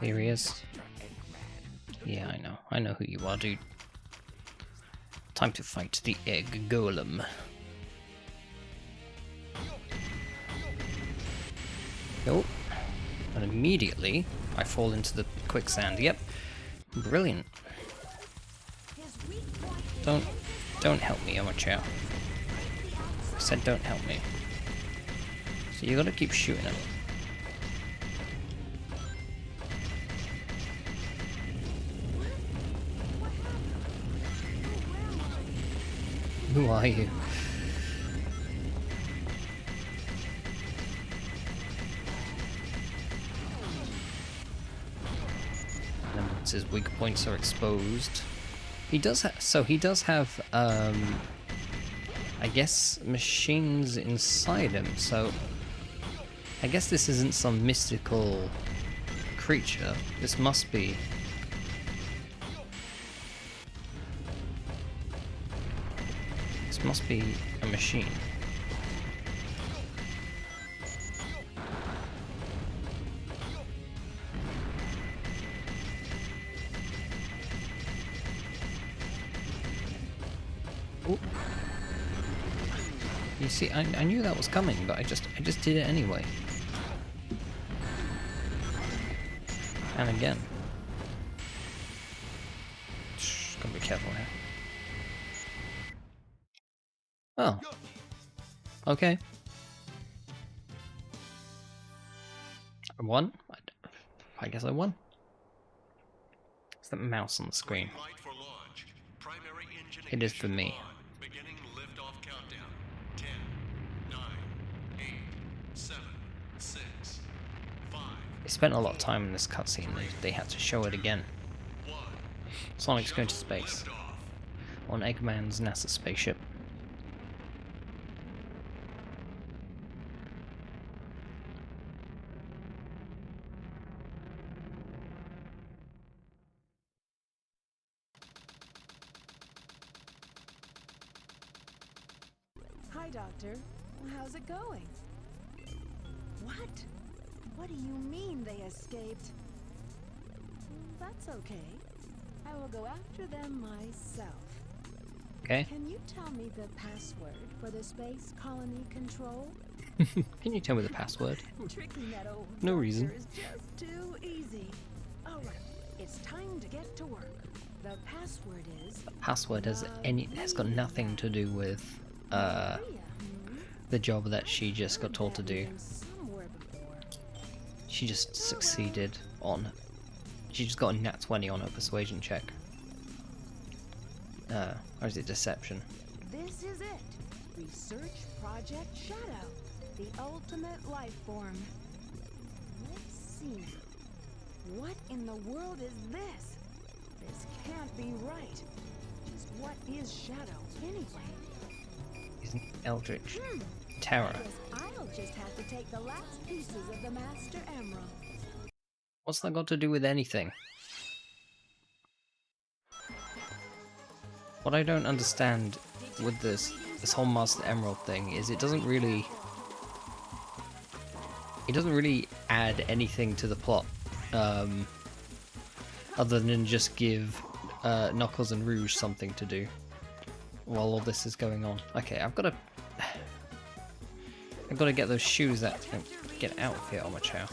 Here he is. Yeah, I know. I know who you are, dude. Time to fight the egg golem. Oh, and immediately I fall into the quicksand. Yep, brilliant. Don't help me, Omochao. I said don't help me. So you gotta keep shooting him. Who are you? And once his weak points are exposed, he does have I guess machines inside him. So I guess this isn't some mystical creature. This must be. Must be a machine. Ooh. You see, I knew that was coming, but I just did it anyway. And again. Shh, gotta be careful here. Oh. Okay. I won? I guess I won. It's that mouse on the screen. It is for me. They spent a lot of time in this cutscene. They had to show it again. Sonic's going to space. On Eggman's NASA spaceship. Hi, Doctor. How's it going? What? What do you mean they escaped? That's okay. I will go after them myself. Okay. Can you tell me the password for the space colony control? Can you tell me the password? Tricking that old No reason. is just too easy. All right, it's time to get to work. The password is. The password has got nothing to do with the job that she just got told to do. She just succeeded on. She just got a nat 20 on her persuasion check. Or is it deception? This is it. Research Project Shadow. The ultimate life form. Let's see. What in the world is this? This can't be right. Just what is Shadow anyway? He's an eldritch terror. I'll just have to take the last pieces of the Master Emerald. What's that got to do with anything? What I don't understand with this whole Master Emerald thing is it doesn't really add anything to the plot, other than just give Knuckles and Rouge something to do while all this is going on. Okay, I've got to get those shoes that get out of here, Omochao.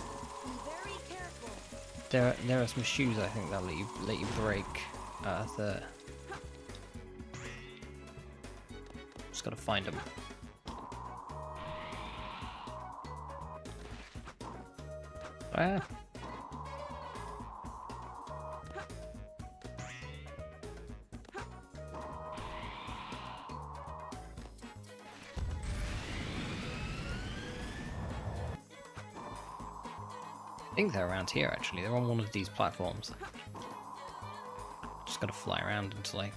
There are some shoes I think that'll let you break the. Just gotta find them. Ah. I think they're around here actually. They're on one of these platforms. Just gotta fly around until I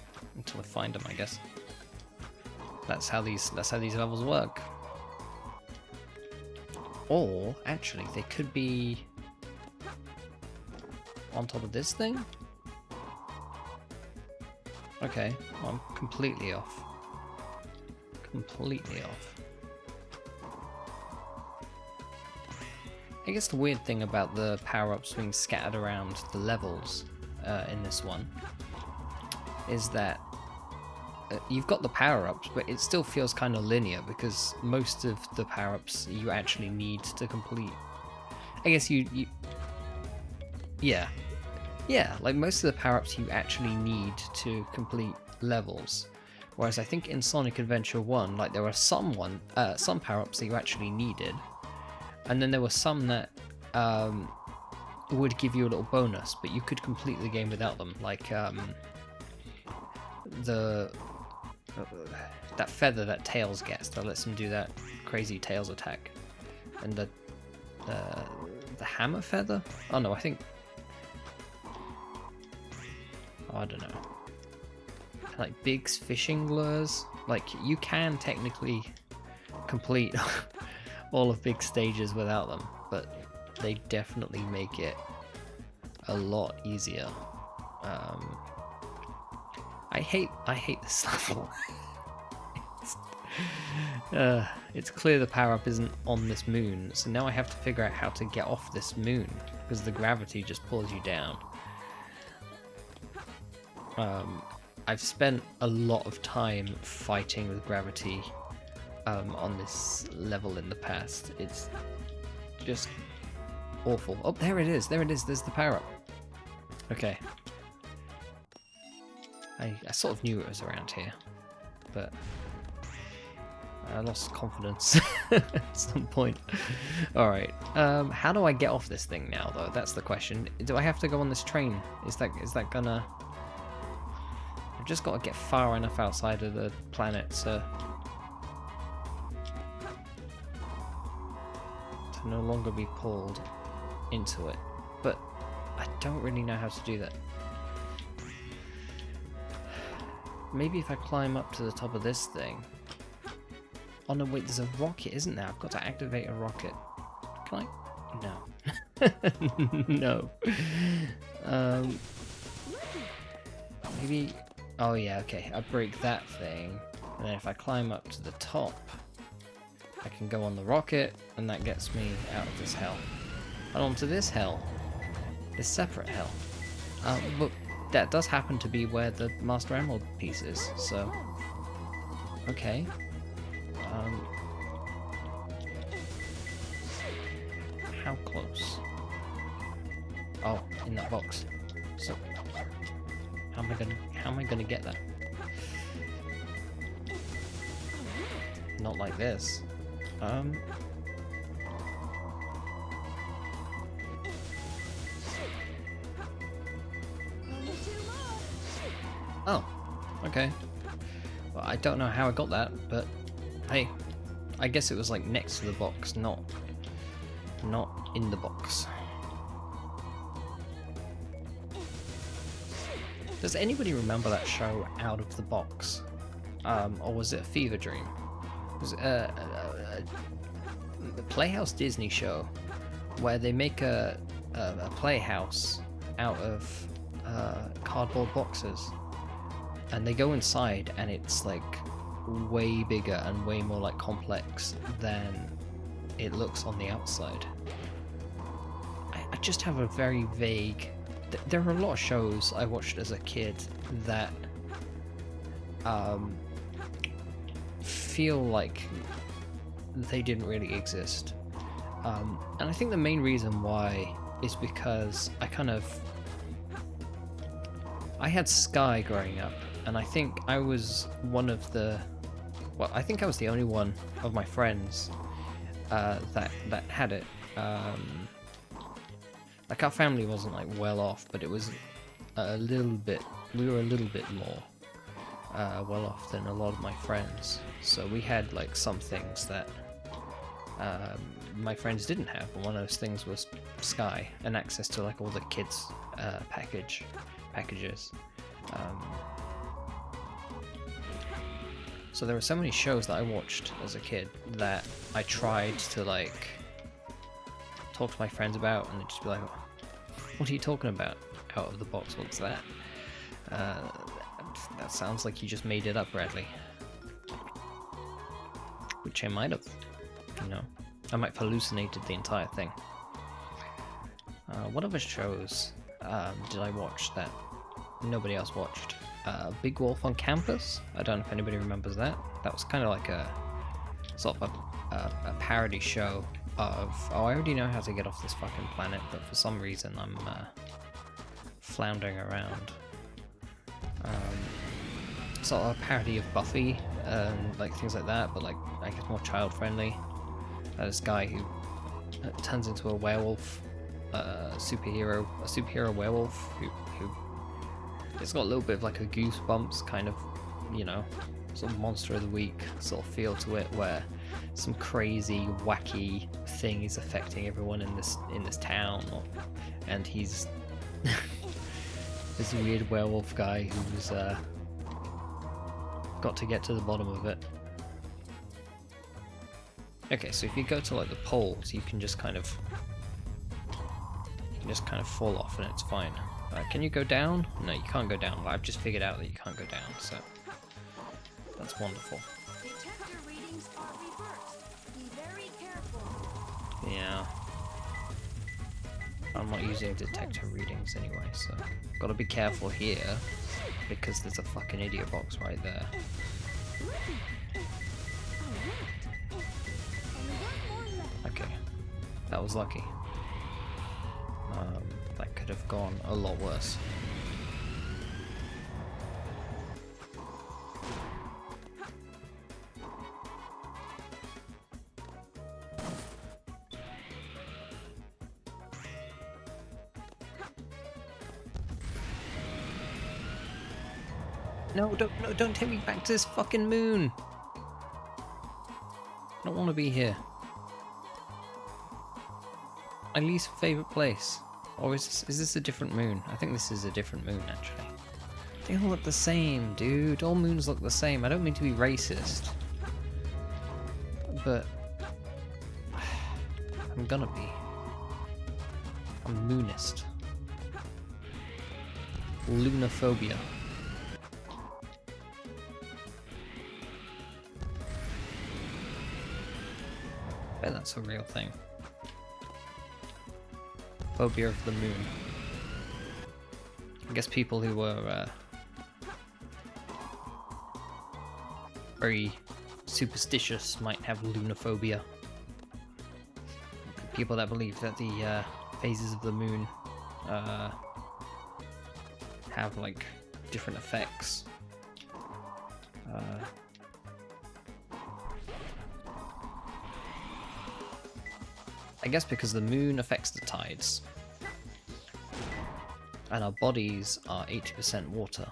find them, I guess. That's how these levels work. Or actually, they could be on top of this thing. Okay, well, I'm completely off. Completely off. I guess the weird thing about the power-ups being scattered around the levels in this one is that you've got the power-ups, but it still feels kind of linear because most of the power-ups you actually need to complete. I guess yeah, like most of the power-ups you actually need to complete levels. Whereas I think in Sonic Adventure 1, like there were some power-ups that you actually needed, and then there were some that would give you a little bonus, but you could complete the game without them. Like that feather that Tails gets that lets him do that crazy Tails attack, and the hammer feather. Oh no, I think. Oh, I don't know. Like Big's fishing lures. Like you can technically complete all of Big's stages without them, but they definitely make it a lot easier. I hate this level. It's clear the power-up isn't on this moon, so now I have to figure out how to get off this moon, because the gravity just pulls you down. I've spent a lot of time fighting with gravity on this level in the past. It's just awful. Oh, there it is, there's the power-up. Okay. I sort of knew it was around here, but I lost confidence at some point. Alright, how do I get off this thing now, though? That's the question. Do I have to go on this train? Is that gonna... I've just got to get far enough outside of the planet to no longer be pulled into it. But I don't really know how to do that. Maybe if I climb up to the top of this thing. Oh no, wait, there's a rocket, isn't there? I've got to activate a rocket. Can I? No. No. Maybe... Oh yeah, okay. I break that thing, and then if I climb up to the top, I can go on the rocket, and that gets me out of this hell. And onto this hell. This separate hell. But that does happen to be where the Master Emerald piece is, so... Okay. How close? Oh, in that box. So... How am I gonna get that? Not like this. Oh, okay. Well, I don't know how I got that, but hey, I guess it was like next to the box, not in the box. Does anybody remember that show Out of the Box? Or was it a fever dream? It was a Playhouse Disney show where they make a playhouse out of cardboard boxes, and they go inside, and it's like way bigger and way more like complex than it looks on the outside. I just have a very vague... There are a lot of shows I watched as a kid that feel like they didn't really exist. And I think the main reason why is because I had Sky growing up, and I think I was one of the... Well, I think I was the only one of my friends that had it. Like, our family wasn't like well off, but it was a little bit... We were a little bit more well off than a lot of my friends. So we had like some things that my friends didn't have. And one of those things was Sky and access to like all the kids packages. So there were so many shows that I watched as a kid that I tried to like talk to my friends about, and they'd just be like, "What are you talking about? Out of the box? What's that? That sounds like you just made it up, Bradley." Which I might have, you know. I might have hallucinated the entire thing. What other shows did I watch that nobody else watched? Big Wolf on Campus? I don't know if anybody remembers that. That was kind of like a sort of a parody show of, oh, I already know how to get off this fucking planet, but for some reason I'm floundering around. Sort of a parody of Buffy, like things like that, but like I guess more child friendly. This guy who turns into a werewolf, superhero werewolf who it's got a little bit of like a Goosebumps kind of, you know, sort of monster of the week sort of feel to it, where some crazy wacky thing is affecting everyone in this town, and he's this weird werewolf guy who's got to get to the bottom of it. Okay, so if you go to like the poles, you can just kind of fall off and it's fine. Can you go down? No, you can't go down. I've just figured out that you can't go down, so that's wonderful. Detector readings are reversed. Be very careful. Yeah. I'm not using detector readings anyway, so gotta be careful here because there's a fucking idiot box right there. Okay, that was lucky. That could have gone a lot worse. No, don't take me back to this fucking moon. I don't want to be here. My least favorite place. Or is this a different moon? I think this is a different moon, actually. They all look the same, dude. All moons look the same. I don't mean to be racist, but I'm gonna be. I'm moonist. Lunophobia. I bet that's a real thing. Phobia of the moon. I guess people who were very superstitious might have lunophobia. People that believe that the phases of the moon have like different effects. I guess because the moon affects the tides, and our bodies are 80% water,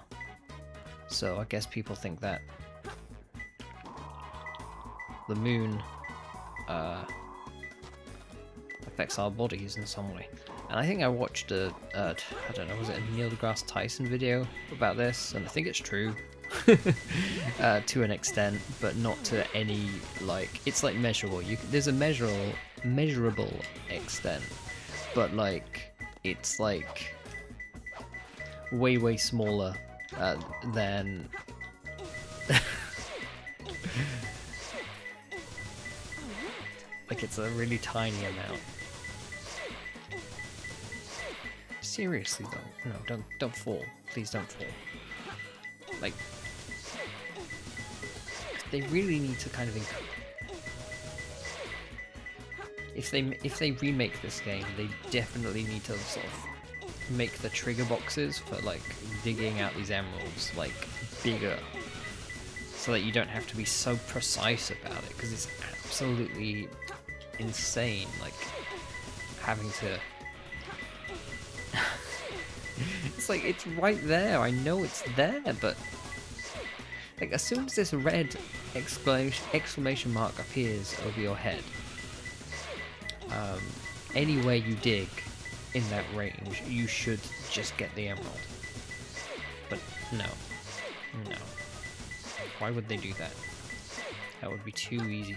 so I guess people think that the moon affects our bodies in some way. And I think I watched I don't know, was it a Neil deGrasse Tyson video about this, and I think it's true. To an extent, but not to any, like, it's like measurable. There's a measurable extent, but like it's like way smaller than like it's a really tiny amount. Seriously though, no, don't fall. Please don't fall. Like, they really need to kind of if they remake this game, they definitely need to sort of make the trigger boxes for like digging out these emeralds like bigger, so that you don't have to be so precise about it, because it's absolutely insane, like having to it's like, it's right there, I know it's there, but like as soon as this red exclamation mark appears over your head, anywhere you dig in that range, you should just get the emerald. But no. Why would they do that? That would be too easy.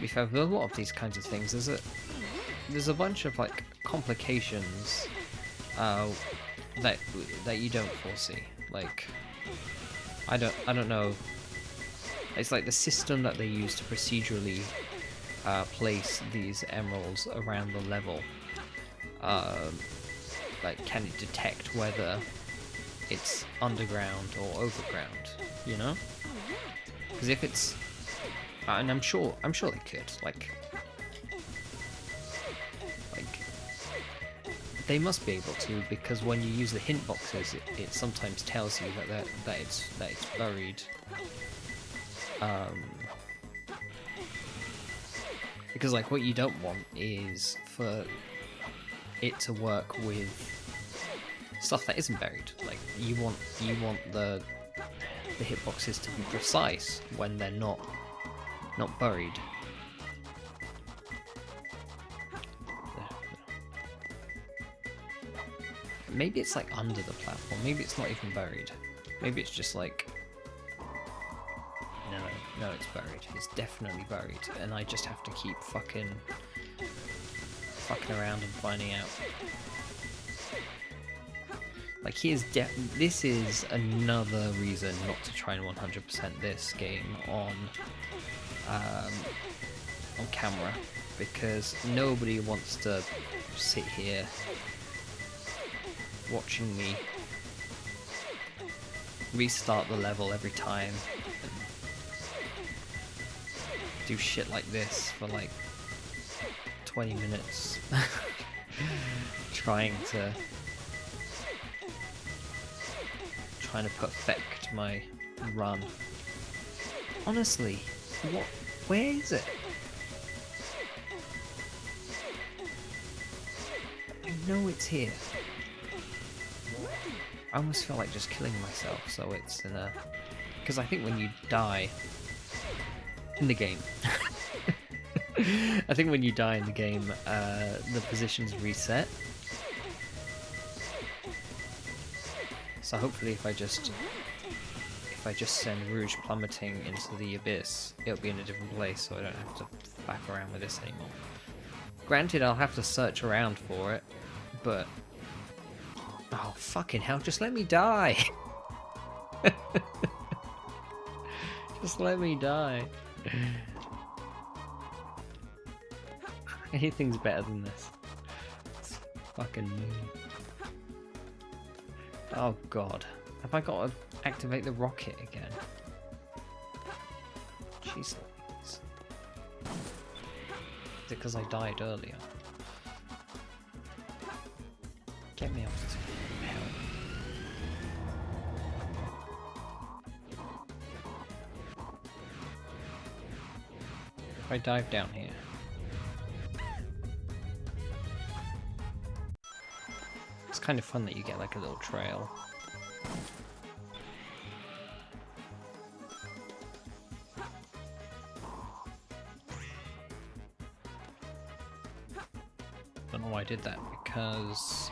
We've had a lot of these kinds of things. There's a bunch of like complications that you don't foresee. Like, I don't know. It's like the system that they use to procedurally place these emeralds around the level. Like, can it detect whether it's underground or overground? You know? Because if it's, and I'm sure they could. Like they must be able to, because when you use the hint boxes, it sometimes tells you that it's buried. Because like what you don't want is for it to work with stuff that isn't buried. Like you want the hitboxes to be precise when they're not buried. Maybe it's like under the platform. Maybe it's not even buried. Maybe it's just like, no, it's buried. It's definitely buried, and I just have to keep fucking around and finding out. Like this is another reason not to try and 100% this game on camera, because nobody wants to sit here watching me restart the level every time and do shit like this for like 20 minutes trying to perfect my run. Honestly, where is it? I know it's here. I almost feel like just killing myself, so it's in a... Because I think when you die in the game... I think when you die in the game, the positions reset. So hopefully if I just send Rouge plummeting into the abyss, it'll be in a different place, so I don't have to back around with this anymore. Granted, I'll have to search around for it, but... Oh, fucking hell, just let me die! Just let me die. Anything's better than this. It's fucking mean. Oh god. Have I got to activate the rocket again? Jeez Louise. Is it because I died earlier? Get me off this hell. If I dive down here. It's kind of fun that you get like a little trail. Don't know why I did that, because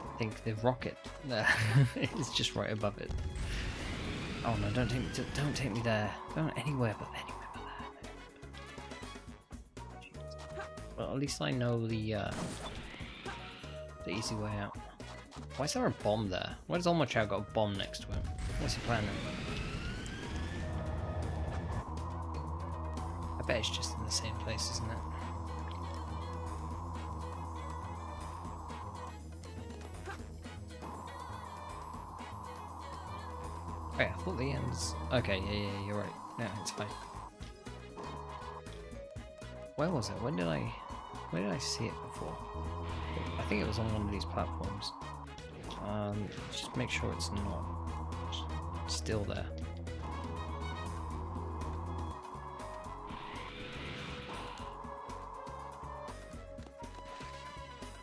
I think the rocket there is just right above it. Oh no! Don't take me there. Don't anywhere but there. Well, at least I know the easy way out. Why is there a bomb there? Why does Almochow got a bomb next to him? What's he planning? I bet it's just in the same place, isn't it? Wait, I thought the ends... Okay, yeah, you're right. Yeah, it's fine. Where was it? Where did I see it before? I think it was on one of these platforms. Just make sure it's not still there.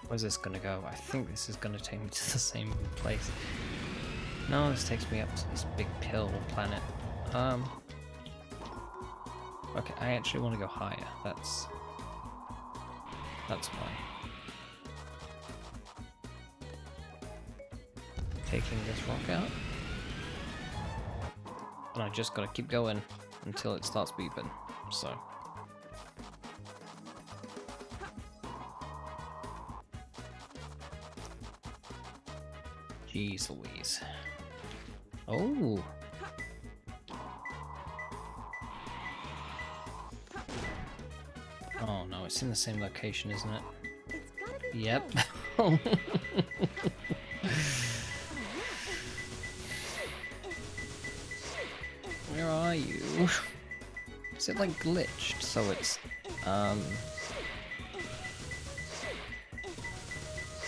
Where's this gonna go? I think this is gonna take me to the same place. No, this takes me up to this big pill planet. Okay, I actually want to go higher. That's why. Taking this rock out. And I just gotta keep going until it starts beeping, so. Jeez Louise. Oh. Oh no, it's in the same location, isn't it? It's gotta be Yep. close. Where are you? Is it like glitched? So it's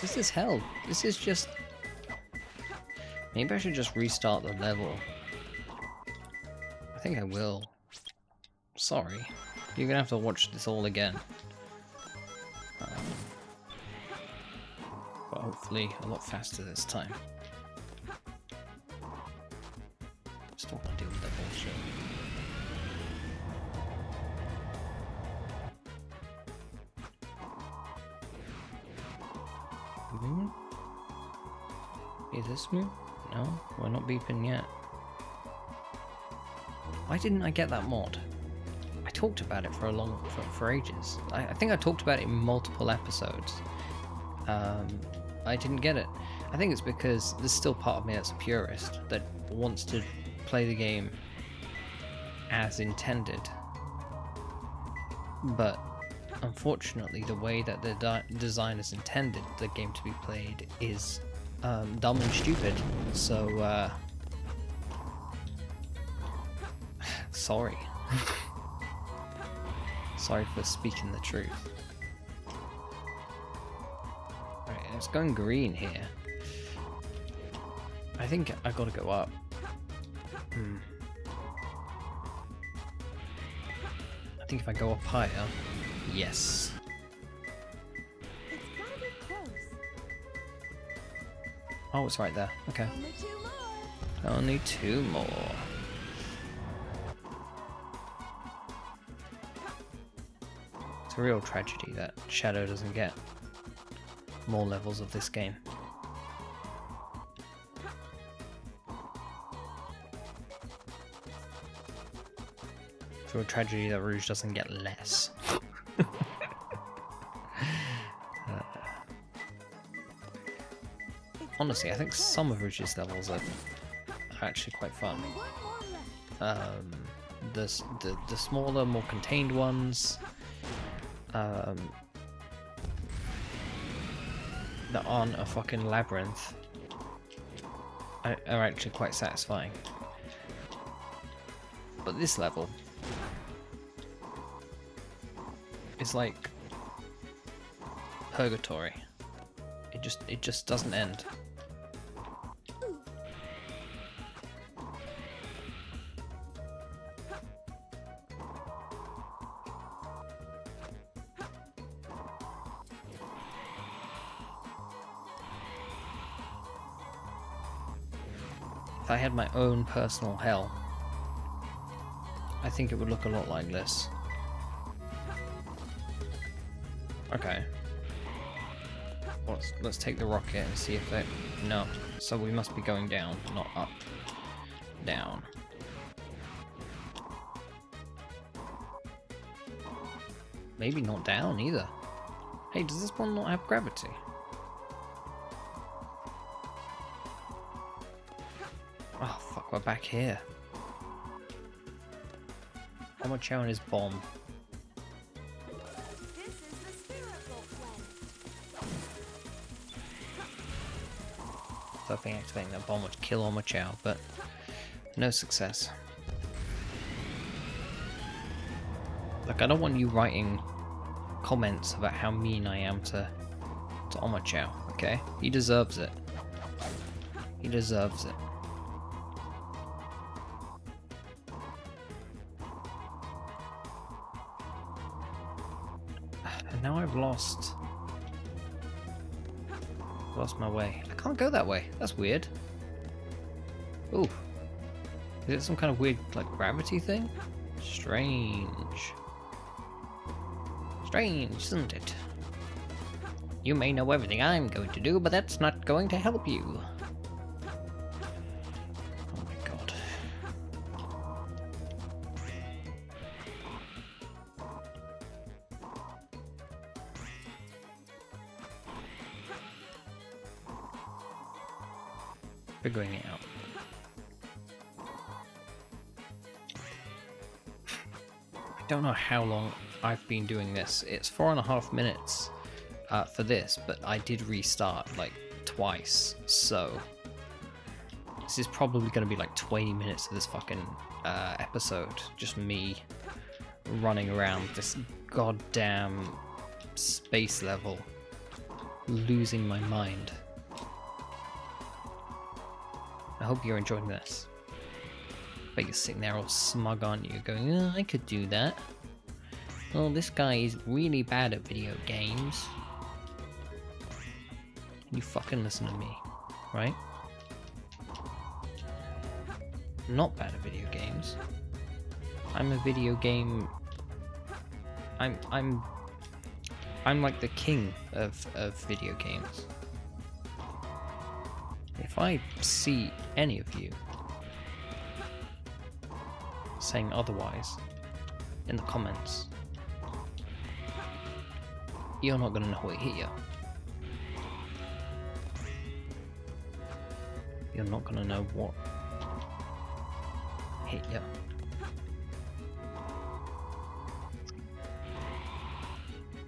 this is hell. This is just. Maybe I should just restart the level. I think I will. Sorry. You're gonna have to watch this all again. But hopefully a lot faster this time. Still wanna deal with that bullshit. Moon? Is this moon? No, we're not beeping yet. Why didn't I get that mod? I talked about it for ages. I think I talked about it in multiple episodes. I didn't get it. I think it's because there's still part of me that's a purist that wants to play the game as intended. But unfortunately, the way that the designers intended the game to be played is dumb and stupid. So, sorry. Sorry for speaking the truth. Alright, it's going green here. I think I gotta go up. I think if I go up higher, yes. It's gotta be close. Oh, it's right there. Okay. Only 2 more. Only 2 more. It's a real tragedy that Shadow doesn't get more levels of this game. It's a real tragedy that Rouge doesn't get less. Honestly, I think some of Rouge's levels are actually quite fun. Only 1 more left. The smaller, more contained ones that aren't a fucking labyrinth are actually quite satisfying. But this level is like purgatory. It just doesn't end. If I had my own personal hell, I think it would look a lot like this. Okay. Let's take the rocket and see if it... No. So we must be going down, not up. Down. Maybe not down either. Hey, does this one not have gravity? Oh fuck, we're back here. Omochao and his bomb. This is the spherical planet. Hoping activating that bomb would kill Omochao, but no success. Look, I don't want you writing comments about how mean I am to Omochao, okay? He deserves it. He deserves it. And now I've lost my way. I can't go that way. That's weird. Ooh. Is it some kind of weird, like, gravity thing? Strange. Strange, isn't it? You may know everything I'm going to do, but that's not going to help you. Oh my god. figuring it out. I don't know how long I've been doing this. It's 4.5 minutes for this, but I did restart like twice, so this is probably going to be like 20 minutes of this fucking episode. Just me running around this goddamn space level, losing my mind. I hope you're enjoying this. But you're sitting there all smug, aren't you? Going, oh, I could do that. Oh, this guy is really bad at video games. You fucking listen to me, right? I'm not bad at video games. I'm a video game. I'm like the king of video games. If I see any of you saying otherwise in the comments, you're not gonna know what hit you. You're not gonna know what hit you.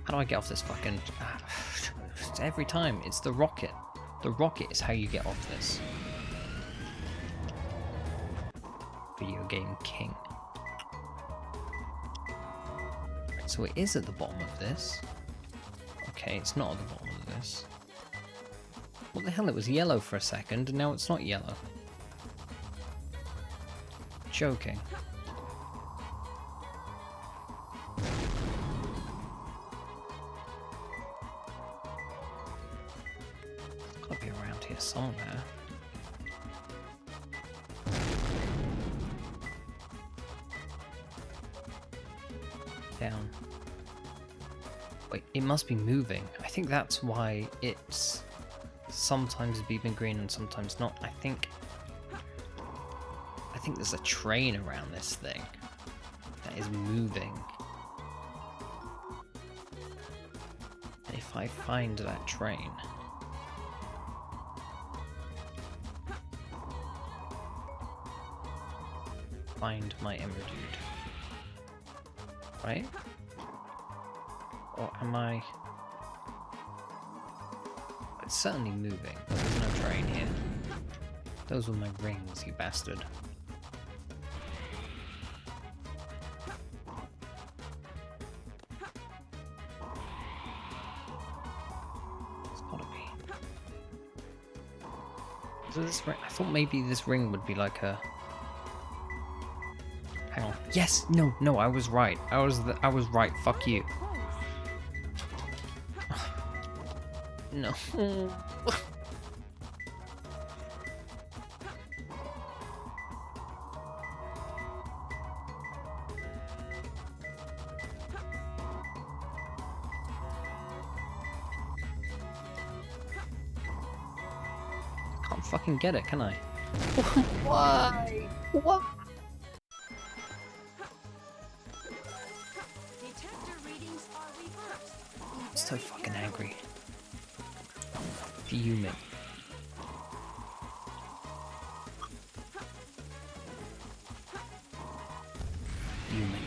How do I get off this fucking... every time, it's the rocket. The rocket is how you get off this. Video game king. So it is at the bottom of this. Okay, it's not at the bottom of this. What the hell, it was yellow for a second, and now it's not yellow. Joking. It's gotta be around here somewhere. Down. Wait, it must be moving. I think that's why it's sometimes beeping green and sometimes not. I think there's a train around this thing that is moving. And if I find that train, find my Emerdude, right? Or am I? It's certainly moving, but there's no train here. Those were my rings, you bastard. It's gotta be. So this ring, I thought maybe this ring would be like a... Hang on. Yes! No, I was right. I was right. Fuck you. No. Can't fucking get it, can I? Why? What? Detector readings are reversed. I'm so fucking angry. Fuming. Fuming.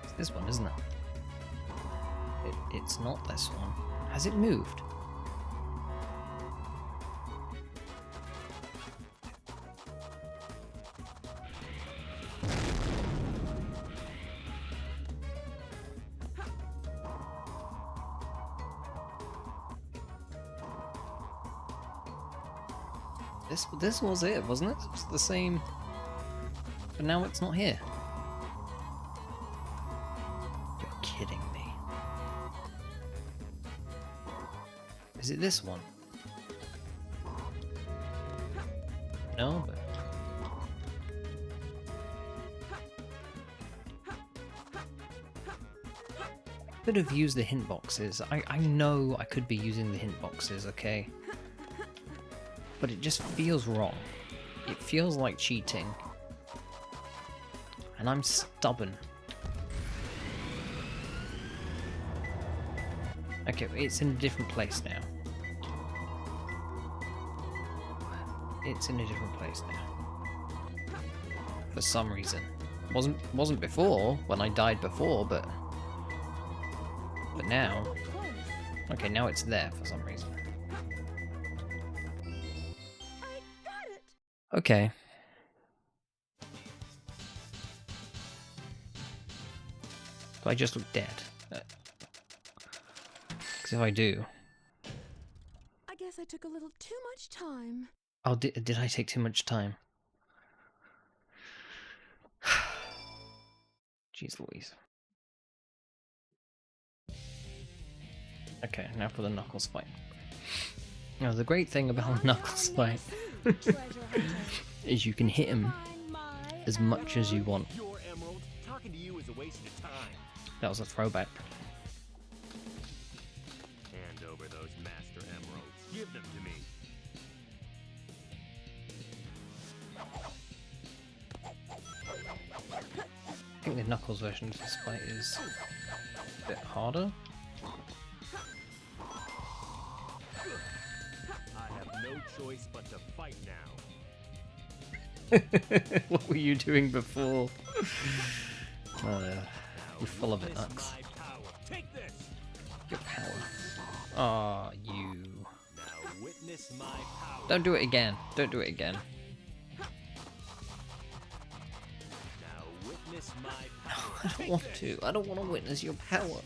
It's this one, isn't it? It's not this one. Has it moved? This was it, wasn't it? It was the same, but now it's not here. You're kidding me. Is it this one? No, but... Could have used the hint boxes. I know I could be using the hint boxes, okay? But it just feels wrong. It feels like cheating. And I'm stubborn. Okay, it's in a different place now. It's in a different place now. For some reason. Wasn't before, when I died before, but now. Okay, now it's there for some reason. I got it. Okay. Do I just look dead? Because if I do... I guess I took a little too much time. Oh, did I take too much time? Jeez Louise. Okay, now for the Knuckles fight. Now, the great thing about a Knuckles fight is you can hit him as much as you want. That was a throwback. Hand over those master emeralds. Give them to me. I think the Knuckles version of this fight is a bit harder. I have no choice but to fight now. What were you doing before? You're full of it, Nux. Take this. Your power. Ah, you. Now witness my power. Don't do it again. Don't do it again. Now witness my power. I don't want to. I don't want to witness your power.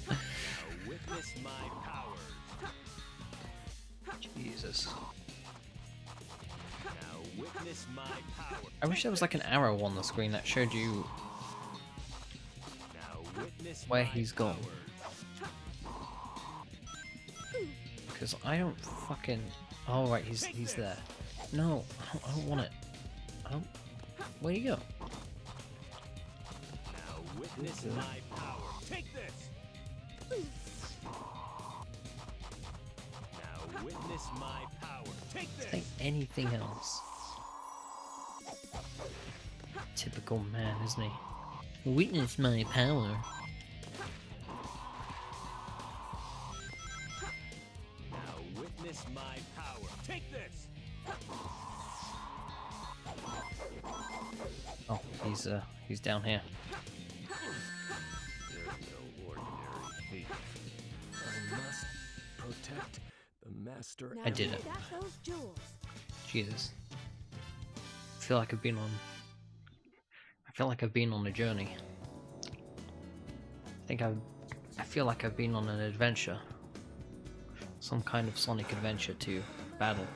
Now witness my power. Jesus. Now witness my power. I wish there was like an arrow on the screen that showed you Now witness where my he's gone. power. Because I don't fucking... Oh, right, he's there. No, I don't want it. I don't... Where'd he go? Now witness my power. Take this. Now witness my power. Take this. Think anything else. Typical man, isn't he? Witness my power. Now witness my power. Take this. Oh, he's down here. There's no ordinary thief. I must protect the master. Now I did it. that's those jewels. Jesus. I feel like I've been on a journey. I feel like I've been on an adventure. Some kind of Sonic adventure to battle.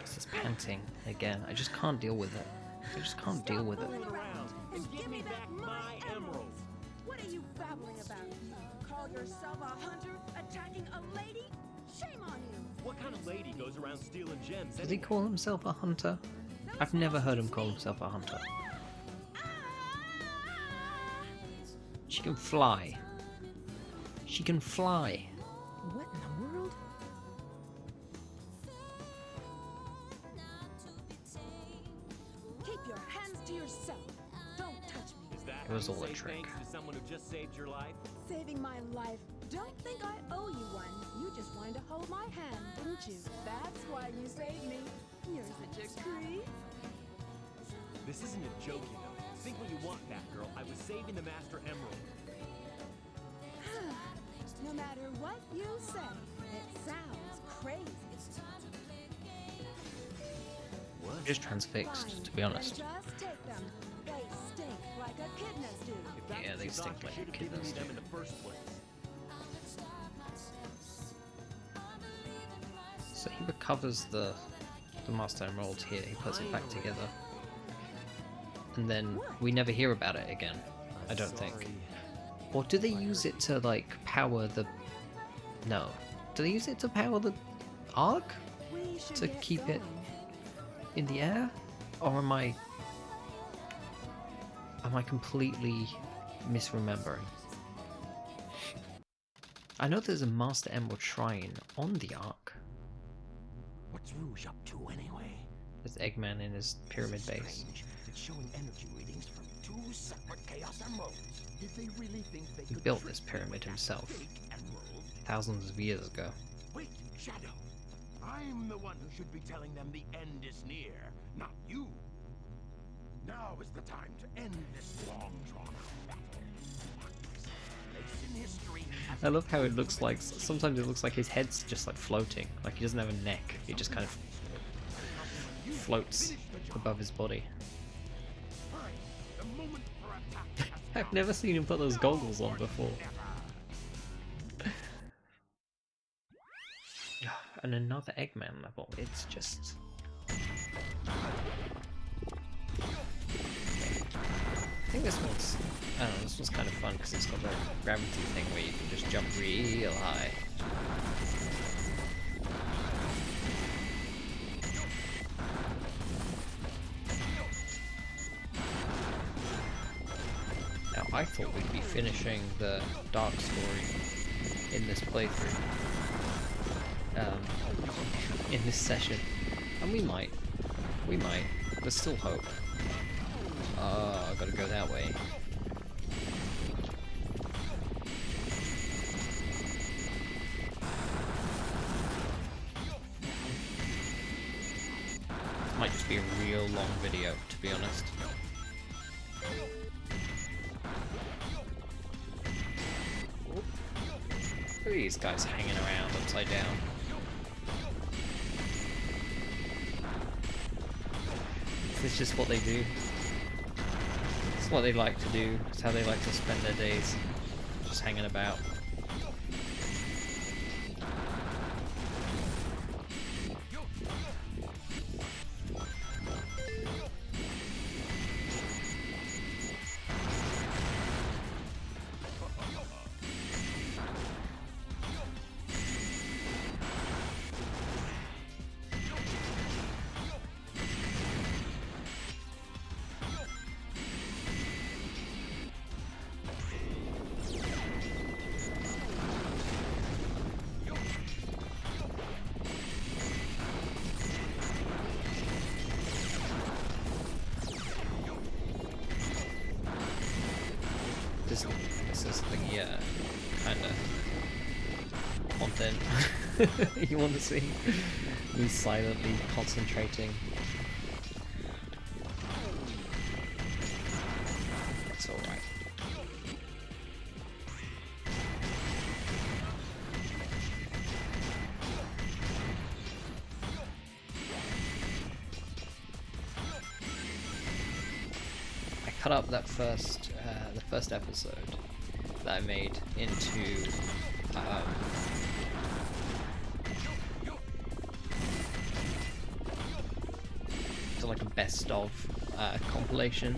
This is panting again. I just can't deal with it. I just can't deal with it. Around and give me back my emeralds. What are you babbling about? Call yourself a hunter attacking a lady? Shame on you. What kind of lady goes around stealing gems? Does he call himself a hunter? I've never heard him call himself a hunter. She can fly. She can fly. What in the world? Keep your hands to yourself. Don't touch me. Is that It was how you all a say trick. thanks to someone who just saved your life? Saving my life. Don't think I owe you one. You just wanted to hold my hand, didn't you? That's why you saved me. You're such a creep. This isn't a joke, you know. Think what you want, Batgirl. I was saving the Master Emerald. No matter what you say, it sounds crazy. What? I'm just transfixed, to be honest. Then just take them. They stink like echidnas do. If that's Yeah, what they you stink thought, like you should've echidnas given me do. them in the first place. So he recovers the Master Emerald here, he puts it back together. And then we never hear about it again, I don't think. Or do they use it to, like, power the... No. Do they use it to power the Ark? We should To get keep it going. in the air? Or am I completely misremembering? I know there's a Master Emerald Shrine on the Ark. What's Rouge up to anyway? There's Eggman in his pyramid base. It's showing energy readings from two separate chaos emeralds. Did they really think they He could built trick this me pyramid with that himself fake emerald? thousands of years ago. Wait, Shadow. I'm the one who should be telling them the end is near, not you. Now is the time to end this long drawn-out battle. Place in history. I love how it looks like, sometimes it looks like his head's just like floating, like he doesn't have a neck, he just kind of floats above his body. Fine. The moment for attack has I've come. never seen him put those goggles on before. And another Eggman level, it's just... I think this one's, I don't know, this one's kind of fun because it's got that gravity thing where you can just jump real high. Now I thought we'd be finishing the Dark story in this playthrough, in this session, and we might, there's still hope. I gotta go that way. This might just be a real long video, to be honest. Look at these guys hanging around upside down. It's just what they do. It's what they like to do. It's how they like to spend their days. Just hanging about. This is the kind of content you want to see. Me silently concentrating. It's alright. I cut up that the first episode that I made into like a best of compilation.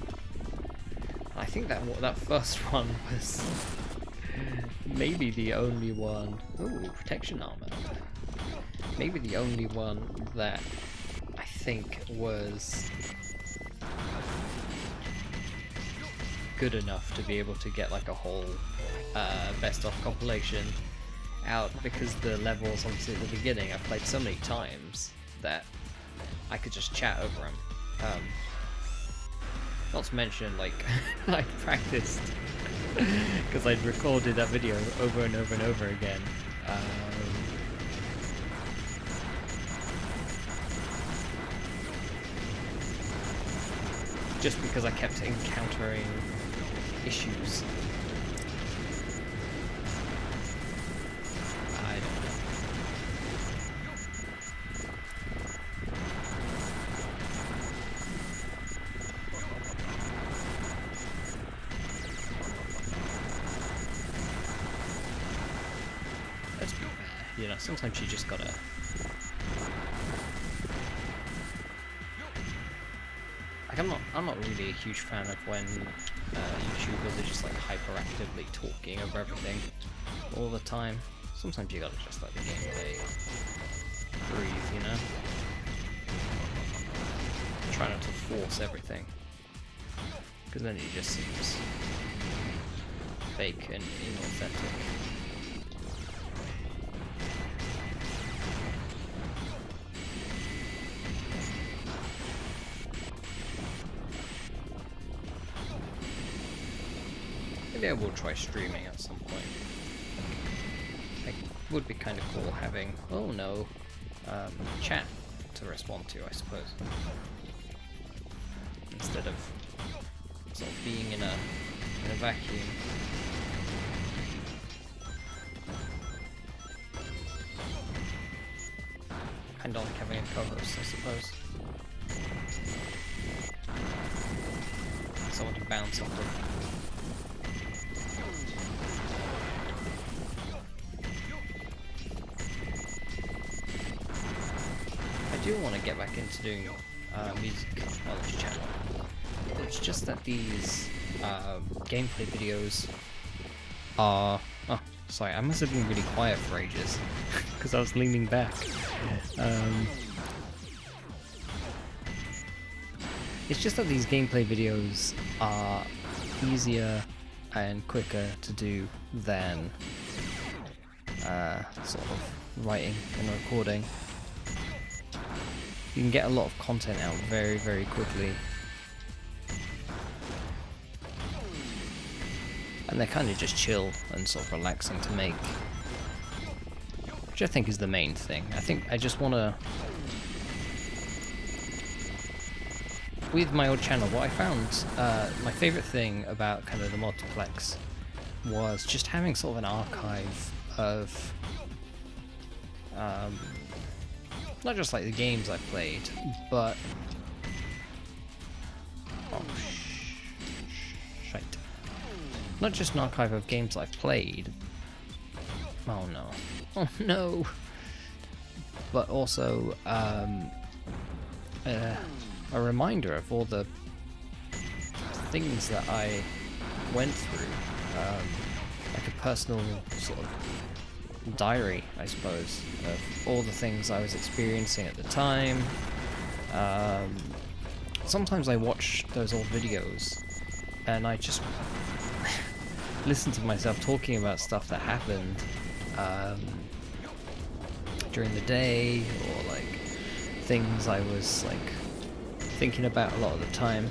I think that first one was maybe the only one. Ooh, protection armor. Maybe the only one that I think was good enough to be able to get like a whole best of compilation out, because the levels obviously at the beginning I've played so many times that I could just chat over them. Not to mention, like, I practiced because I'd recorded that video over and over and over again. Just because I kept encountering issues. I don't know. Let's be fair, you know, sometimes you just gotta... Like, I'm not really a huge fan of when YouTubers are just like hyperactively talking over everything all the time. Sometimes you gotta just let the gameplay breathe, you know? Try not to force everything, because then it just seems fake and inauthentic. maybe I will try streaming at some point. It would be kind of cool having, oh no, chat to respond to, I suppose. Instead of sort of being in a vacuum. Kind of like having a co-host, I suppose. Someone to bounce off of. I do want to get back into doing music on this channel. It's just that these gameplay videos are... Oh, sorry, I must have been really quiet for ages because I was leaning back. It's just that these gameplay videos are easier and quicker to do than sort of writing and recording. You can get a lot of content out very, very quickly. And they're kind of just chill and sort of relaxing to make. Which I think is the main thing. I think I just want to... With my old channel, what I found, my favourite thing about kind of the multiplex was just having sort of an archive of... not just like the games I played, but... Oh, shite. Not just an archive of games I've played. Oh no. Oh no! But also, a reminder of all the things that I went through. Like a personal sort of diary, I suppose, of all the things I was experiencing at the time. Sometimes I watch those old videos and I just listen to myself talking about stuff that happened during the day, or like things I was like thinking about a lot of the time,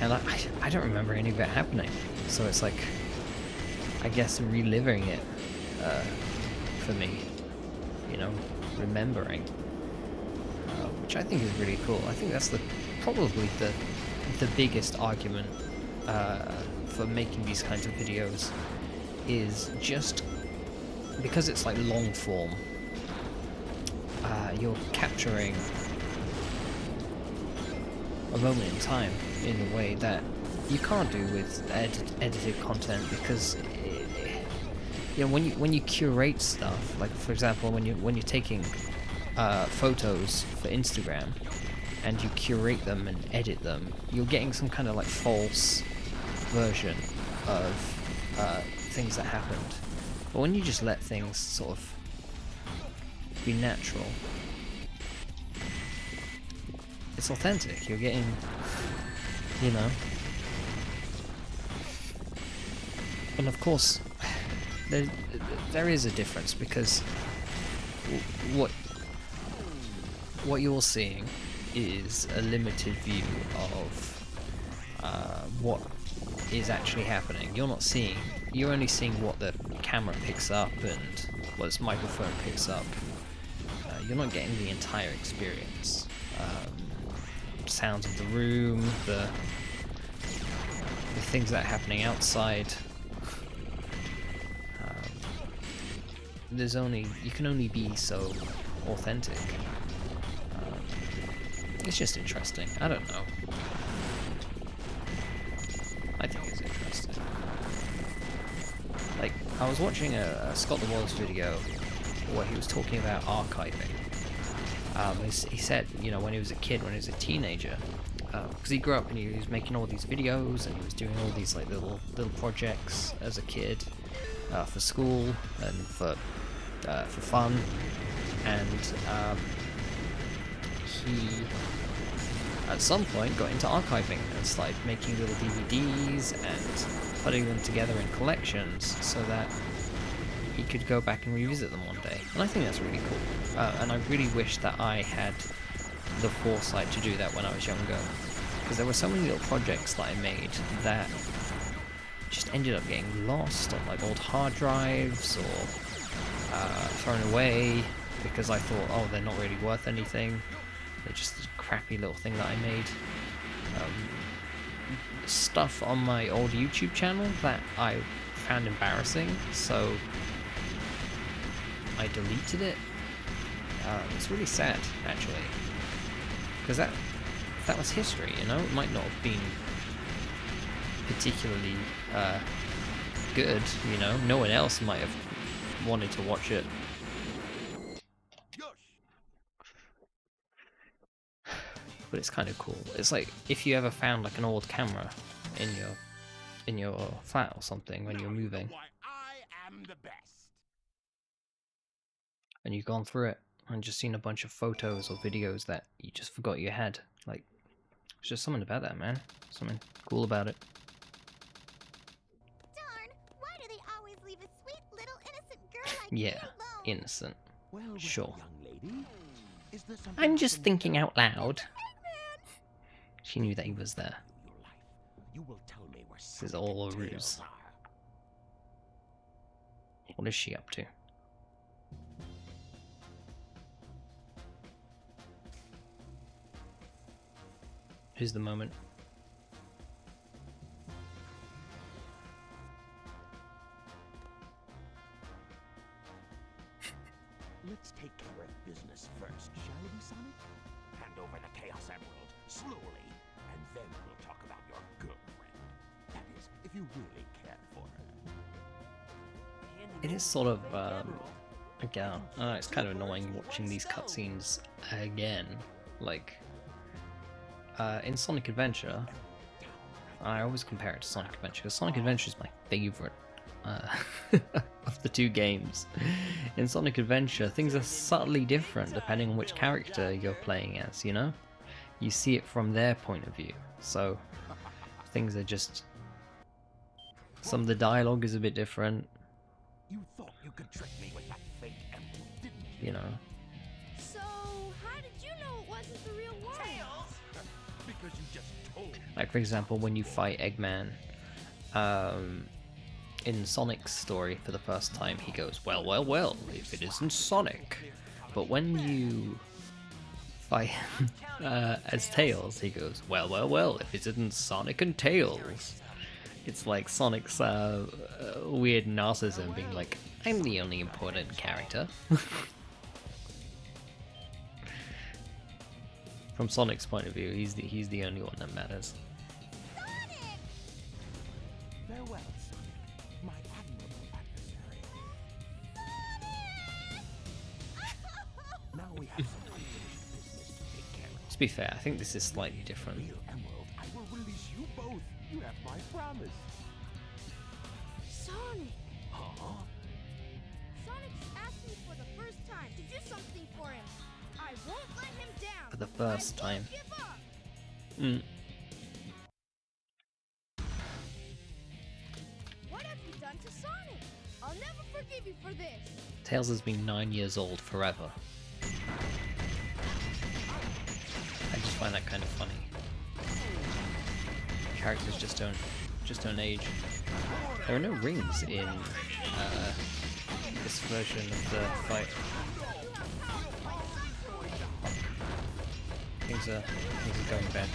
and I don't remember any of it happening, so it's like, I guess, reliving it for me, you know, remembering, which I think is really cool. I think that's probably the biggest argument for making these kinds of videos, is just because it's like long form, you're capturing a moment in time in a way that you can't do with edited content, because you know, when you curate stuff, like for example when you're taking photos for Instagram and you curate them and edit them, you're getting some kind of like false version of things that happened. But when you just let things sort of be natural, it's authentic. You're getting, you know. And of course, there is a difference, because what you're seeing is a limited view of what is actually happening. You're only seeing what the camera picks up and what its microphone picks up. You're not getting the entire experience. Sounds of the room, the things that are happening outside. You can only be so authentic. It's just interesting. I don't know. I think it's interesting. Like, I was watching a Scott the Walls video where he was talking about archiving. He said, you know, when he was a kid, when he was a teenager, because he grew up and he was making all these videos and he was doing all these like little projects as a kid for school and for fun, and he at some point got into archiving and started making little DVDs and putting them together in collections so that he could go back and revisit them one day. And I think that's really cool. And I really wish that I had the foresight to do that when I was younger, because there were so many little projects that I made that just ended up getting lost on like old hard drives or thrown away because I thought, oh, they're not really worth anything. They're just a crappy little thing that I made. Stuff on my old YouTube channel that I found embarrassing, so I deleted it. It's really sad, actually, because that was history, you know. It might not have been particularly good, you know. No one else might have wanted to watch it. But it's kind of cool. It's like if you ever found like an old camera in your flat or something when you're moving, and you've gone through it and just seen a bunch of photos or videos that you just forgot you had. Like, there's just something about that, man. Something cool about it. Darn! Why do they always leave a sweet little innocent girl like Yeah, me alone? innocent. Well, Sure. young lady, is there something I'm I just can thinking do out loud. She knew that he was there. your life? You will tell me where This is Sonic all a and ruse. Tails are. What is she up to? Here's the moment. Let's take care of business first, shall we, Sonic? Hand over the Chaos Emerald slowly, and then we'll talk about your girlfriend. That is, if you really care for her. It is sort of, again, it's kind of annoying watching these cutscenes again. Like, in Sonic Adventure, I always compare it to Sonic Adventure, because Sonic Adventure is my favorite of the two games. In Sonic Adventure, things are subtly different depending on which character you're playing as, you know? You see it from their point of view, so things are just... Some of the dialogue is a bit different, You thought you could trick me with that fake emerald, didn't you? you know? So, how did you know it wasn't the real one? Tails! Because you just told me. Like, for example, when you fight Eggman, in Sonic's story for the first time, he goes, well, well, well, if it isn't Sonic. But when you fight as Tails, he goes, well, well, well, if it isn't Sonic and Tails. It's like Sonic's weird narcissism being like, I'm the only important character. From Sonic's point of view, he's the only one that matters. Sonic! Farewell, Sonic, my admirable adversary. Now we have some unfinished business to take care of. To be fair, I think this is slightly different. Real Emerald, I will release you both. You have my promise. Sonic! Huh? Sonic's asked me for the first time to do something for him. I won't let him down. For the first I time. won't give up. What have you done to Sonic? I'll never forgive you for this. Tails has been 9 years old forever. I just find that kind of funny. Characters just don't age. There are no rings in this version of the fight. Things are going bad.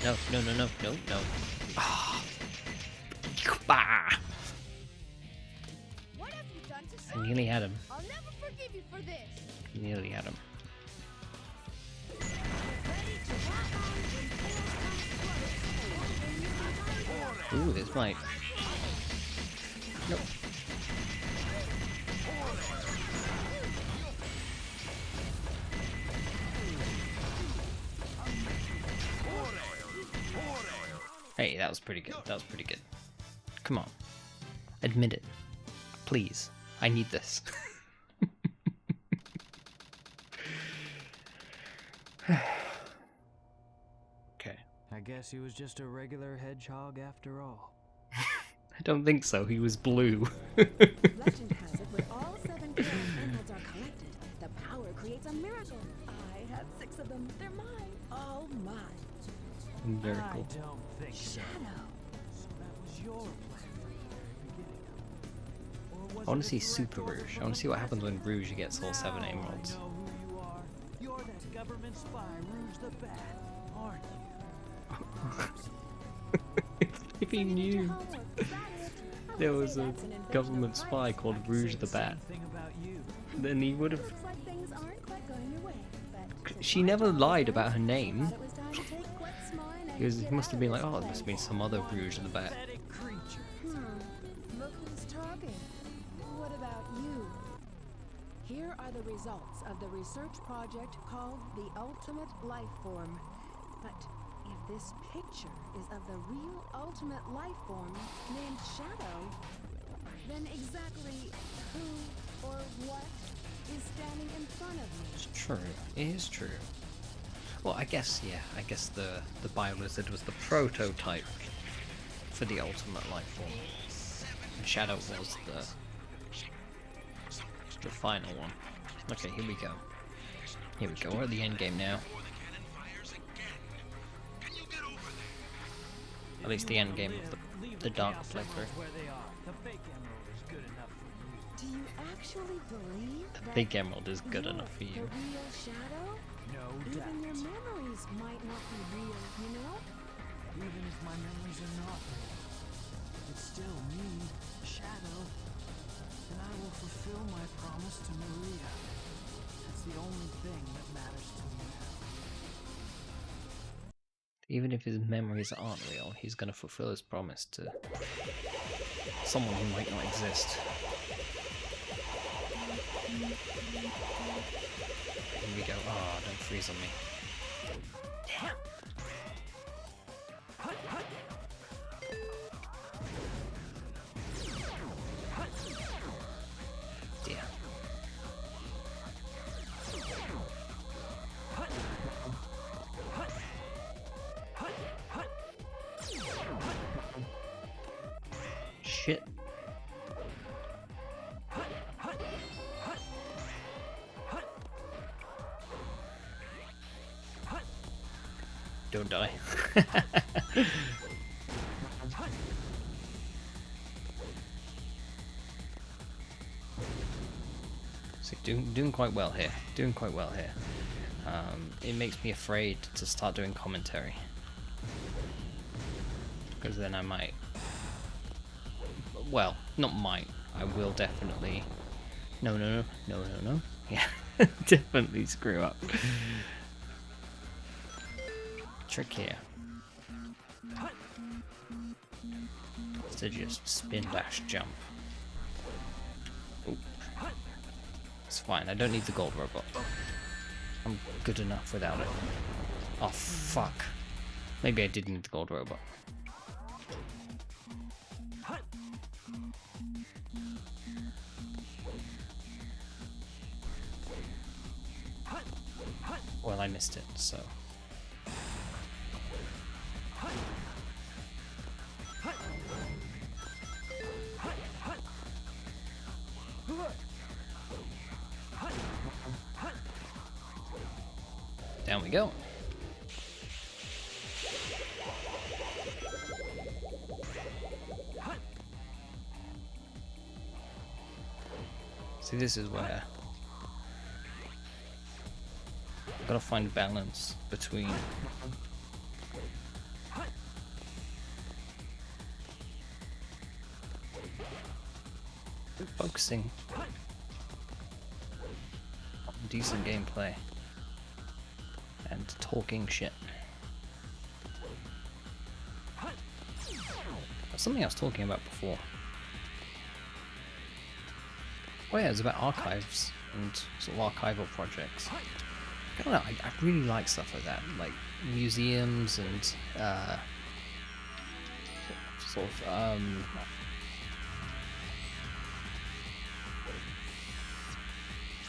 No. Ah. Bah. What have you done to I Sonic? nearly had him. I'll never forgive you for this. Nearly had him. Ooh, this might. Nope. Hey, that was pretty good. That was pretty good. Come on. Admit it. Please. I need this. Okay. I guess he was just a regular hedgehog after all. I don't think so. He was blue. Legend has it when all 7 chaos emeralds are collected, the power creates a miracle. I have 6 of them. They're mine. All mine. Very I cool. don't think so. Shadow. So that was your plan from the very beginning. Or was I want it to see a threat Super over Rouge. I from want the to see what happens when president? Rouge gets all 7 Now emeralds. I know who you are. You're that government spy, Rouge the Bat, aren't you? If he So you did your knew homework, is that it? I would there say was a that's an invasion of government spy privacy. called I could Rouge say the Bat, same thing about you. then he would have. Looks like things aren't quite going your way, but since She my never job is lied done, about her I name. thought it was time to take what's mine and He get must out have of been like, this oh, there must have been place. some other Rouge the Bat. Pathetic creature. Look who's talking. What about you? Here are the results of the research project called the Ultimate Life Form. But if this picture is of the real ultimate life form named Shadow, then exactly who or what is standing in front of me? It's true. It is true. Well, I guess, yeah. I guess the Biolizard was the prototype for the ultimate life form. And Shadow was the final one. Okay, here we go. Here we go. We're at the end game now. At least the end game of the dark playthrough. Where they are. The fake emerald is good enough for you. Do you actually believe The that big emerald is good you're enough for the you. real Shadow? No Even your doubt. memories might not be real, you know? Even if my memories are not real, it's still me, Shadow. And I will fulfill my promise to Maria. That's the only thing that matters to me now. Even if his memories aren't real, he's gonna fulfill his promise to someone who might not exist. Here we go. Oh, don't freeze on me. Damn! Dear. Shit. Don't die. So doing quite well here. Doing quite well here. It makes me afraid to start doing commentary. Because then I might... Well, not might. I will definitely... No. Yeah, definitely screw up. Trick here. To just spin dash jump. Ooh. It's fine, I don't need the gold robot. I'm good enough without it. Oh fuck. Maybe I did need the gold robot. Well, I missed it, so... Down we go. See, this is where I've got to find balance between focusing on decent gameplay and talking shit. That's something I was talking about before. Oh yeah, it's about archives and sort of archival projects. I don't know, I really like stuff like that, like museums and sort of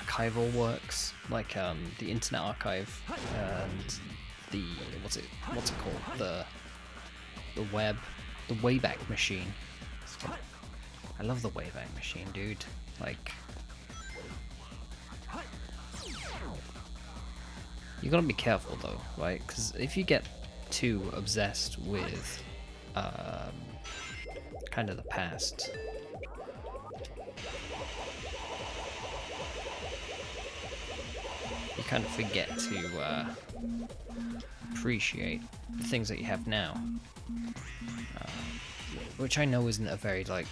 archival works, like the Internet Archive and the what's it called, the web, the Wayback Machine. I love the Wayback Machine, dude. Like, you gotta be careful though, right? Because if you get too obsessed with kind of the past. You kind of forget to appreciate the things that you have now, which I know isn't a very like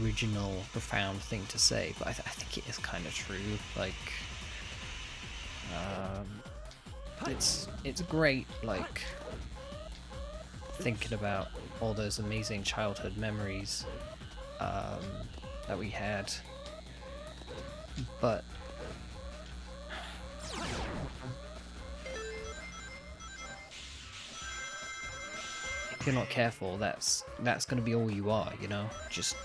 original, profound thing to say, but I think it is kind of true. Like, it's great, like thinking about all those amazing childhood memories that we had, but if you're not careful, that's going to be all you are, you know, just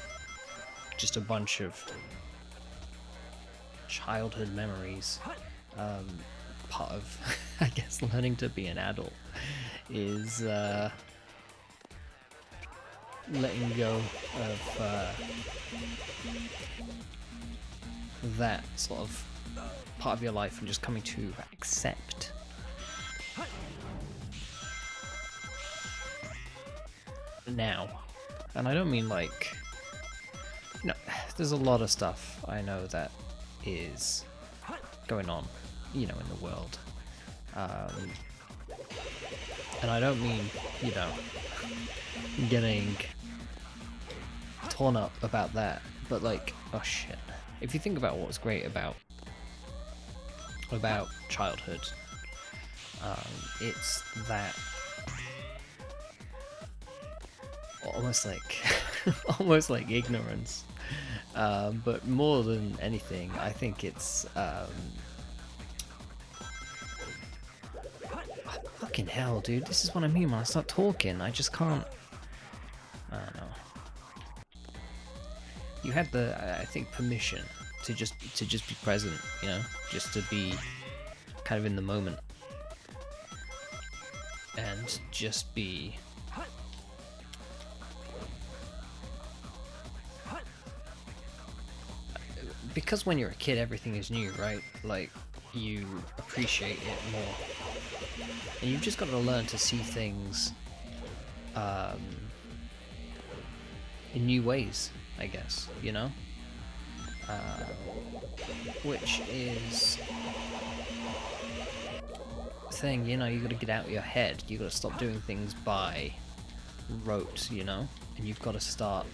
a bunch of childhood memories. Part of, I guess, learning to be an adult is letting go of that sort of part of your life and just coming to accept now. And I don't mean like, no, there's a lot of stuff I know that is going on, you know, in the world. And I don't mean, you know, getting torn up about that, but like, oh shit. If you think about what's great about childhood, it's that almost like almost like ignorance, but more than anything, I think it's fucking hell, dude. This is what I mean when I start talking. I just can't. I don't know. You had the, I think, permission to just be present, you know, just to be kind of in the moment, and just be because when you're a kid, everything is new, right? Like, you appreciate it more, and you've just got to learn to see things in new ways, I guess, you know? Which is the thing, you know, you gotta get out of your head, you gotta stop doing things by rote, you know? And you've gotta start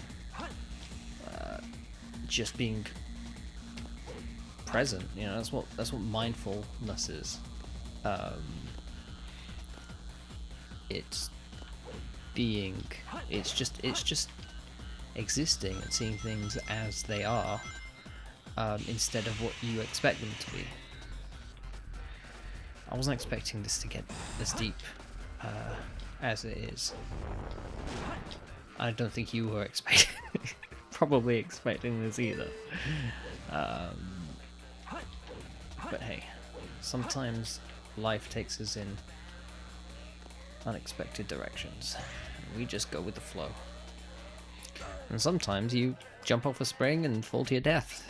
just being present, you know, that's what mindfulness is. It's being, it's just existing and seeing things as they are, instead of what you expect them to be. I wasn't expecting this to get as deep as it is. I don't think you were expecting probably expecting this either. But hey, sometimes life takes us in unexpected directions, and we just go with the flow. And sometimes you jump off a spring and fall to your death.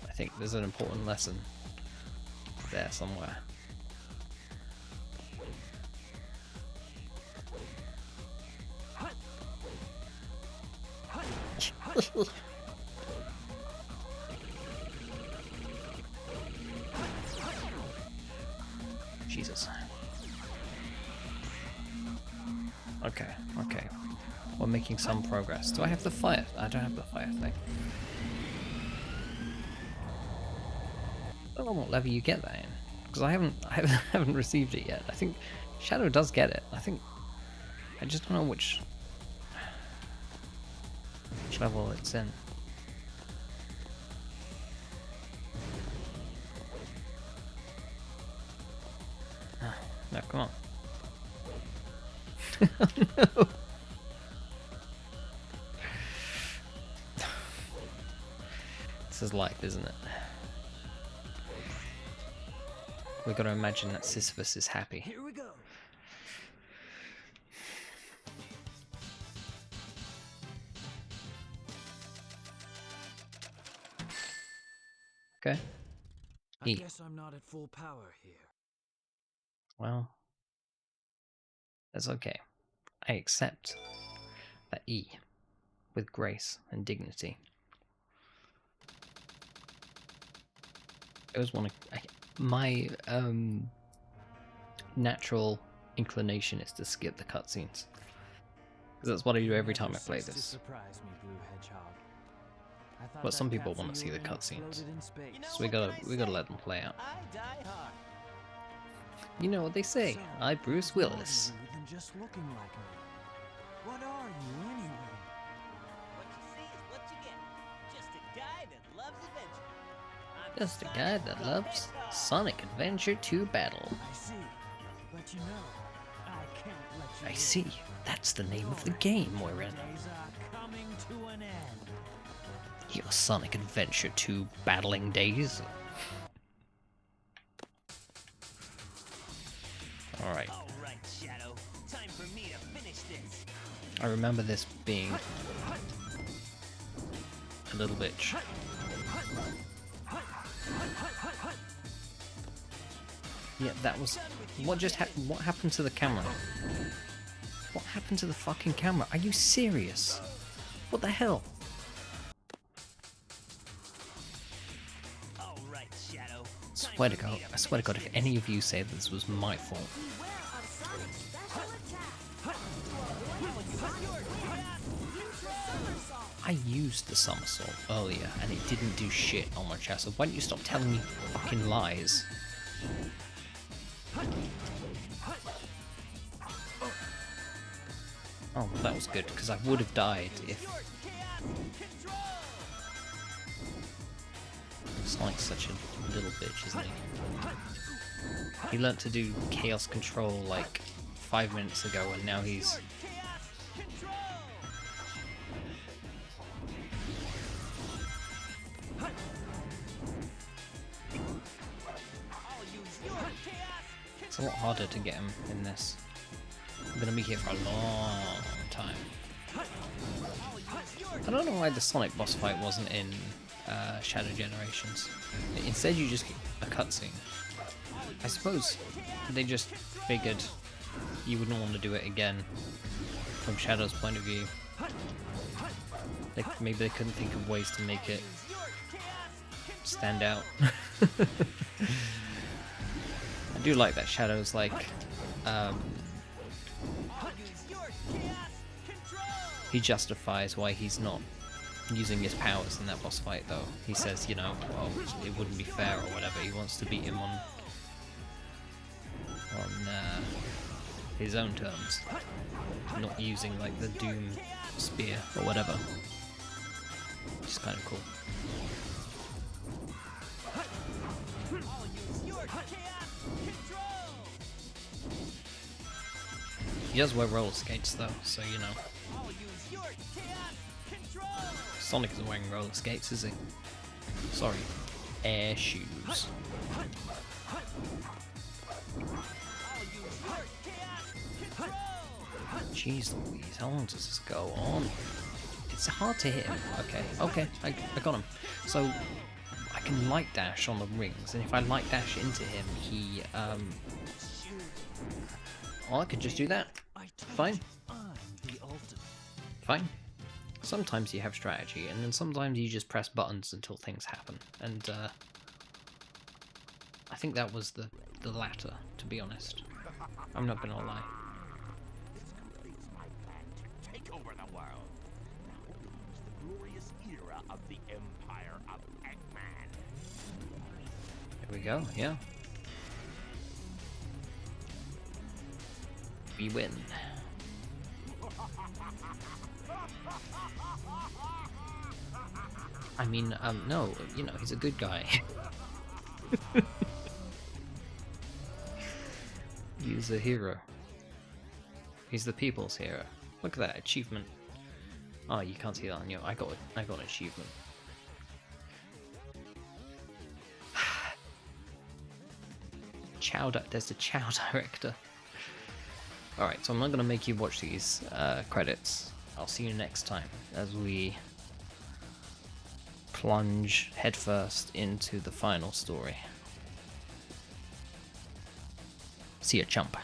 I think there's an important lesson there somewhere. Jesus. Okay. We're making some progress. Do I have the fire? I don't have the fire thing. I don't know what level you get that in, because I haven't received it yet. I think Shadow does get it. I just don't know which level it's in. No, come on. No. This is life, isn't it? We've got to imagine that Sisyphus is happy. Here we go. Okay. I guess I'm not at full power here. Well, That's okay. I accept that E with grace and dignity. I always want to. My natural inclination is to skip the cutscenes. That's what I do every time I play this. Surprise me, Blue Hedgehog. I thought But some that people capsule want to see you the were in cutscenes, exploded in space. You know so we gotta let them play out. I die hard. You know what they say? So, I Bruce there's more Willis. to you than just looking like me. What are you anyway? What you see is what you get. Just a guy that loves adventure. I'm Just a Sonic guy that the loves Hedgehog. Sonic Adventure 2 Battle. I see. But you know, I can't let you I live. see. That's the name of the game we're in. Days are coming to an end. Your Sonic Adventure 2 battling days. Alright. All right, Shadow. Time for me to finish this. I remember this being a little bitch. Yeah, that was... what happened to the camera? What happened to the fucking camera? Are you serious? What the hell? All right, Shadow. Swear to God, I swear to God, if any of you say this was my fault, Beware of Sonic's special attack. I used the somersault earlier and it didn't do shit on my chest, so why don't you stop telling me fucking lies? Oh, well, that was good, because I would have died if... Sonic's such a little bitch, isn't he? He learnt to do chaos control like 5 minutes ago, and now he's... It's a lot harder to get him in this. I'm gonna be here for a long time. I don't know why the Sonic boss fight wasn't in Shadow Generations. Instead you just get a cutscene. I suppose they just figured you wouldn't want to do it again from Shadow's point of view. Maybe they couldn't think of ways to make it stand out. I do like that Shadow's like, he justifies why he's not using his powers in that boss fight though. He says, you know, well, it wouldn't be fair or whatever. He wants to beat him on his own terms, not using like the Doom spear or whatever. Which is kind of cool. He does wear roller skates though, so you know. Sonic isn't wearing roller skates, is he? Sorry. Air shoes. Jeez Louise, how long does this go on? It's hard to hit him. Okay, I got him. So, I can light dash on the rings, and if I light dash into him, he, well, I could just do that. Fine. Fine. Sometimes you have strategy, and then sometimes you just press buttons until things happen. And I think that was the latter, to be honest. I'm not gonna lie. This completes my plan to take over the world. Now begins the glorious era of the Empire of Eggman. Here we go, yeah. We win. I mean, no, you know, he's a good guy. He's a hero. He's the people's hero. Look at that achievement. Oh, you can't see that on you. I got an achievement. There's the Chow director. Alright, so I'm not going to make you watch these credits. I'll see you next time as we plunge headfirst into the final story. See ya, chump.